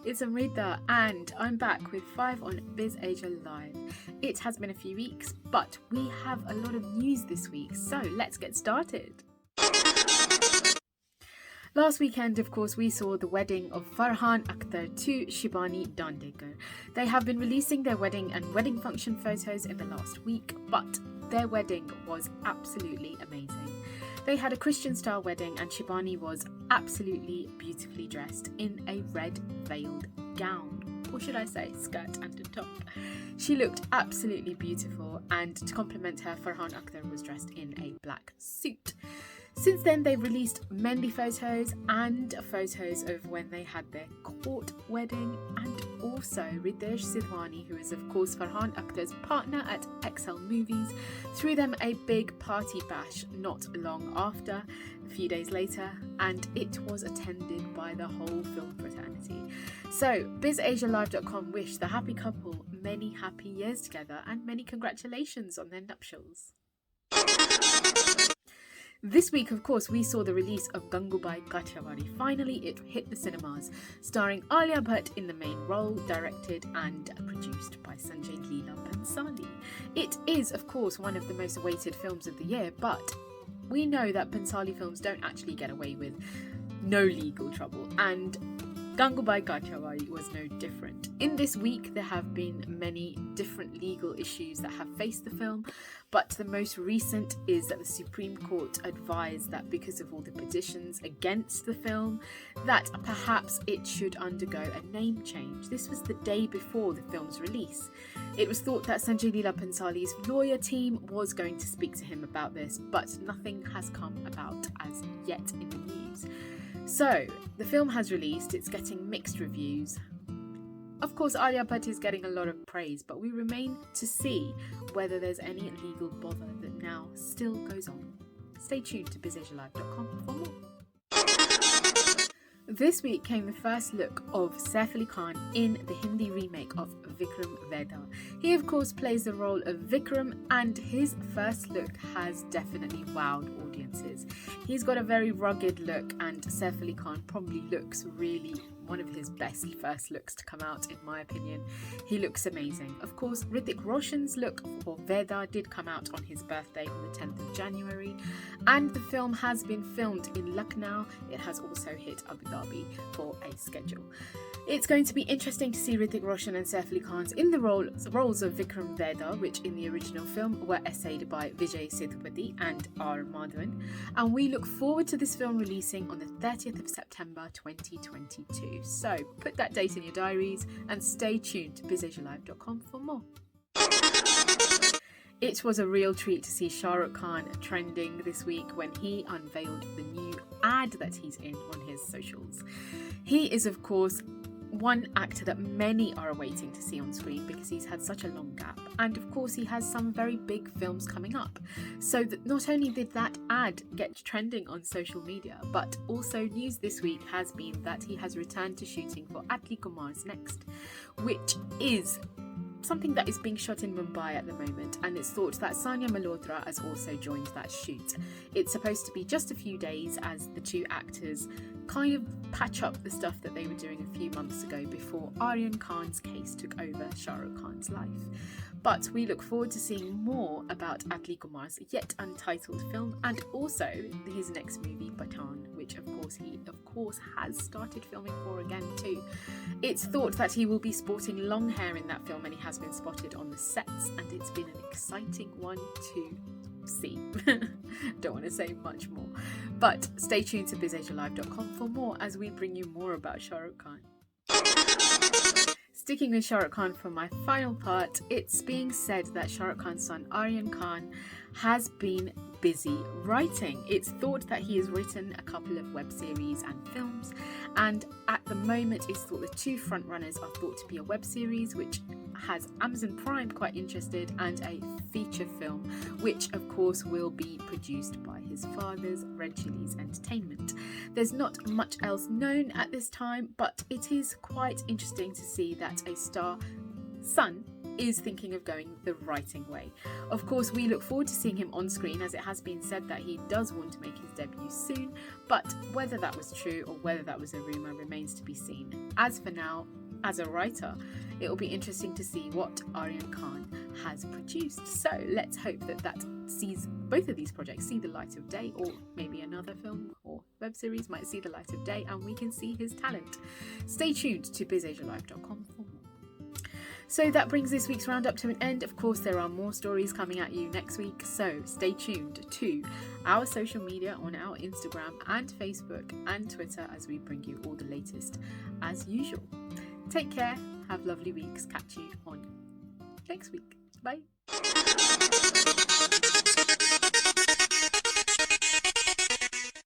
It's Amrita and I'm back with 5 on BizAsiaLive. It has been a few weeks, but we have a lot of news this week, so let's get started. Last weekend, of course, we saw the wedding of Farhanakhtars to Shibani Dandekar. They have been releasing their wedding and wedding function photos in the last week, but their wedding was absolutely amazing. They had a Christian-style wedding and Shibani was absolutely beautifully dressed in a red veiled gown, or should I say skirt and a top. She looked absolutely beautiful, and to complement her, Farhanakhtars was dressed in a black suit. Since then, they've released Mendi photos and photos of when they had their court wedding, and also Ritesh Sidhwani, who is of course Farhanakhtars' partner at XL Movies, threw them a big party bash not long after, a few days later, and it was attended by the whole film fraternity. So, BizAsiaLive.com wish the happy couple many happy years together and many congratulations on their nuptials. This week, of course, we saw the release of Gangubai Ghariya. Finally, it hit the cinemas, starring Alia Bhatt in the main role, directed and produced by Sanjay Leela Bhansali. It is, of course, one of the most awaited films of the year, but we know that Bhansali films don't actually get away with no legal trouble, and Gangubai Ghariya was no different. In this week, there have been many different legal issues that have faced the film, but the most recent is that the Supreme Court advised that because of all the petitions against the film, that perhaps it should undergo a name change. This was the day before the film's release. It was thought that Sanjay Leela Bhansali's lawyer team was going to speak to him about this, but nothing has come about as yet in the news. So, the film has released, it's getting mixed reviews. Of course, Alia Bhatt is getting a lot of praise, but we remain to see whether there's any legal bother that now still goes on. Stay tuned to BizAsiaLive.com for more. This week came the first look of Saif Ali Khan in the Hindi remake of For Veda. He of course plays the role of Vikram, and his first look has definitely wowed audiences. He's got a very rugged look, and Saif Ali Khan probably looks really one of his best first looks to come out, in my opinion. He looks amazing. Of course, Hrithik Roshan's look for Veda did come out on his birthday on the 10th of January, and the film has been filmed in Lucknow. It has also hit Abu Dhabi for a schedule. It's going to be interesting to see Hrithik Roshan and Saif Ali Khan in the roles of Vikram Veda, which in the original film were essayed by Vijay Sethupathi and R. Madhavan, and we look forward to this film releasing on the 30th of September 2022. So put that date in your diaries and stay tuned to BizAsiaLive.com for more. It was a real treat to see Shah Rukh Khan trending this week when he unveiled the new ad that he's in on his socials. He is, of course, one actor that many are awaiting to see on screen because he's had such a long gap, and of course he has some very big films coming up. So that not only did that ad get trending on social media, but also news this week has been that he has returned to shooting for Atli Kumar's Next, which is something that is being shot in Mumbai at the moment, and it's thought that Sanya Malhotra has also joined that shoot. It's supposed to be just a few days as the two actors kind of patch up the stuff that they were doing a few months ago before Aryan Khan's case took over Shah Rukh Khan's life. But we look forward to seeing more about Atli Kumar's yet untitled film, and also his next movie, Pathaan, which of course he has started filming for again too. It's thought that he will be sporting long hair in that film, and he has been spotted on the sets, and it's been an exciting one to see. Don't want to say much more, but stay tuned to BizAsiaLive.com for more as we bring you more about Shah Rukh Khan. Sticking with Shah Rukh Khan for my final part, it's being said that Shah Rukh Khan's son Aryan Khan has been busy writing. It's thought that he has written a couple of web series and films, and at the moment it's thought the two front runners are thought to be a web series which has Amazon Prime quite interested, and a feature film which of course will be produced by his father's Red Chillies Entertainment. There's not much else known at this time, but it is quite interesting to see that a star son is thinking of going the writing way. Of course, we look forward to seeing him on screen, as it has been said that he does want to make his debut soon, but whether that was true or whether that was a rumour remains to be seen. As for now, as a writer, it will be interesting to see what Aryan Khan has produced. So let's hope that sees both of these projects see the light of day, or maybe another film or web series might see the light of day and we can see his talent. Stay tuned to BizAsiaLive.com for more. So that brings this week's roundup to an end. Of course, there are more stories coming at you next week, so stay tuned to our social media on our Instagram and Facebook and Twitter as we bring you all the latest as usual. Take care, have lovely weeks, catch you on next week. Bye.